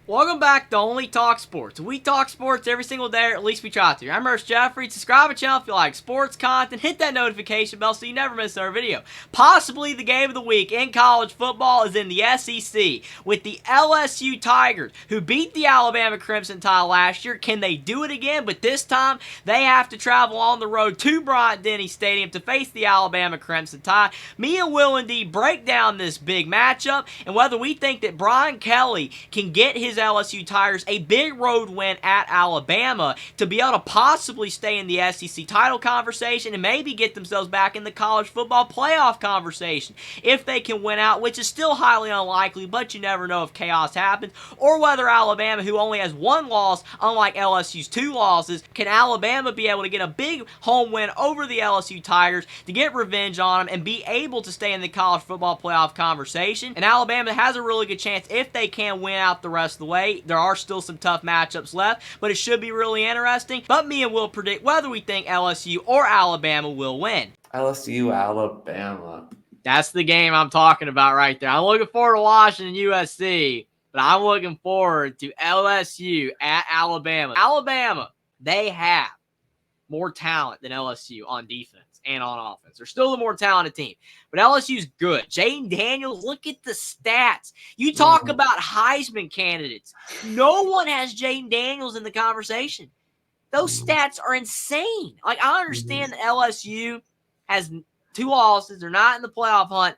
Welcome back to Only Talk Sports. We talk sports every single day, or at least we try to. I'm Ernest Jeffrey. Subscribe to the channel if you like sports content. Hit that notification bell so you never miss our video. Possibly the game of the week in college football is in the SEC with the LSU Tigers, who beat the Alabama Crimson Tide last year. Can they do it again? But this time, they have to travel on the road to Bryant-Denny Stadium to face the Alabama Crimson Tide. Me and WillND break down this big matchup and whether we think that Brian Kelly can get his LSU Tigers a big road win at Alabama to be able to possibly stay in the SEC title conversation and maybe get themselves back in the college football playoff conversation if they can win out, which is still highly unlikely, but you never know if chaos happens, or whether Alabama, who only has one loss, unlike LSU's two losses, can Alabama be able to get a big home win over the LSU Tigers to get revenge on them and be able to stay in the college football playoff conversation. And Alabama has a really good chance if they can win out the rest of the way. There are still some tough matchups left, but it should be really interesting. But me and Will predict whether we think LSU or Alabama will win. LSU, Alabama. That's the game I'm talking about right there. I'm looking forward to Washington USC, but I'm looking forward to LSU at Alabama. Alabama, they have more talent than LSU on defense and on offense. They're still the more talented team, but LSU's good. Jayden Daniels, look at the stats. You talk about Heisman candidates. No one has Jayden Daniels in the conversation. Those stats are insane. Like, I understand that LSU has two losses. They're not in the playoff hunt,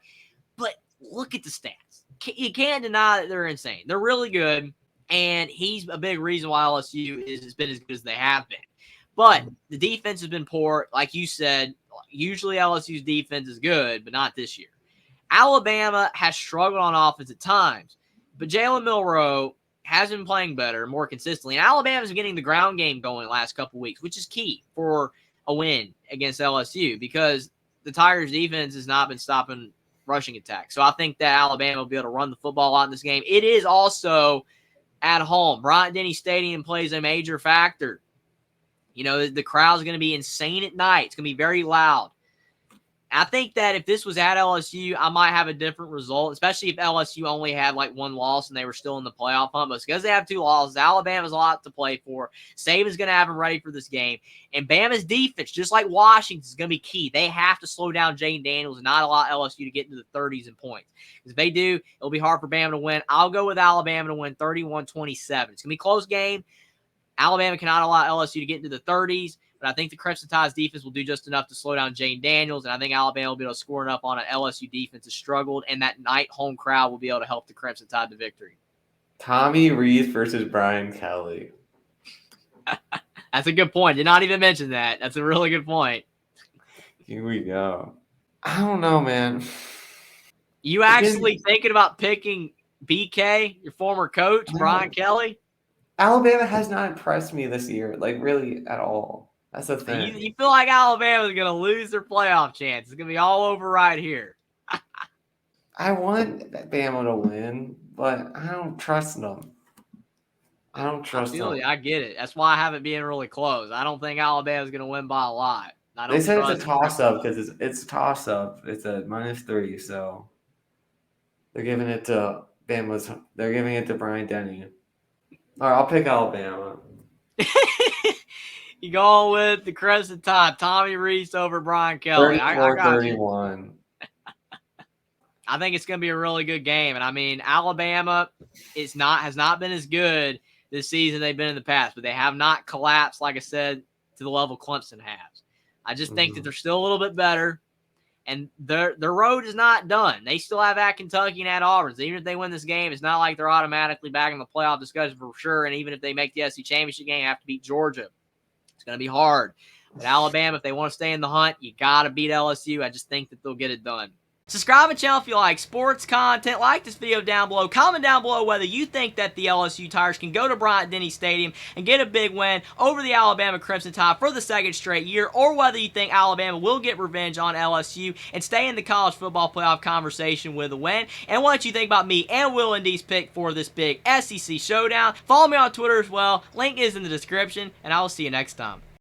but look at the stats. You can't deny that they're insane. They're really good, and he's a big reason why LSU has been as good as they have been. But the defense has been poor. Like you said, usually LSU's defense is good, but not this year. Alabama has struggled on offense at times, but Jalen Milroe has been playing better, more consistently. And Alabama's getting the ground game going the last couple weeks, which is key for a win against LSU because the Tigers' defense has not been stopping rushing attacks. So I think that Alabama will be able to run the football out in this game. It is also at home. Bryant-Denny Stadium plays a major factor. You know, the crowd's going to be insane at night. It's going to be very loud. I think that if this was at LSU, I might have a different result, especially if LSU only had like one loss and they were still in the playoff hunt. But because they have two losses, Alabama's a lot to play for. Saban's going to have them ready for this game. And Bama's defense, just like Washington's, is going to be key. They have to slow down Jayden Daniels and not allow LSU to get into the 30s in points. Because if they do, it'll be hard for Bama to win. I'll go with Alabama to win 31-27. It's going to be a close game. Alabama cannot allow LSU to get into the 30s, but I think the Crimson Tide's defense will do just enough to slow down Jayden Daniels, and I think Alabama will be able to score enough on an LSU defense that struggled, and that night home crowd will be able to help the Crimson Tide to victory. Tommy Rees versus Brian Kelly. That's a good point. Did not even mention that. That's a really good point. Here we go. I don't know, man. You actually thinking about picking BK, your former coach, Brian Kelly? Alabama has not impressed me this year, like really at all. That's the thing. You feel like Alabama's going to lose their playoff chance. It's going to be all over right here. I want Bama to win, but I don't trust them. I don't trust them. I get it. That's why I have it being really close. I don't think Alabama's going to win by a lot. They said it's a toss-up because it's a toss-up. It's a -3, so they're giving it to Bama's. They're giving it to Bryant-Denny. All right, I'll pick Alabama. You going with the Crimson Tide, Tommy Rees over Brian Kelly. 34-31. I think it's going to be a really good game. And, I mean, Alabama has not been as good this season they've been in the past, but they have not collapsed, like I said, to the level Clemson has. I just think that they're still a little bit better. And their road is not done. They still have at Kentucky and at Auburn. So even if they win this game, it's not like they're automatically back in the playoff discussion for sure. And even if they make the SEC championship game, they have to beat Georgia. It's going to be hard. But Alabama, if they want to stay in the hunt, you got to beat LSU. I just think that they'll get it done. Subscribe to the channel if you like sports content. Like this video down below. Comment down below whether you think that the LSU Tigers can go to Bryant-Denny Stadium and get a big win over the Alabama Crimson Tide for the second straight year, or whether you think Alabama will get revenge on LSU and stay in the college football playoff conversation with a win, and what you think about me and WillND's pick for this big SEC showdown. Follow me on Twitter as well. Link is in the description, and I will see you next time.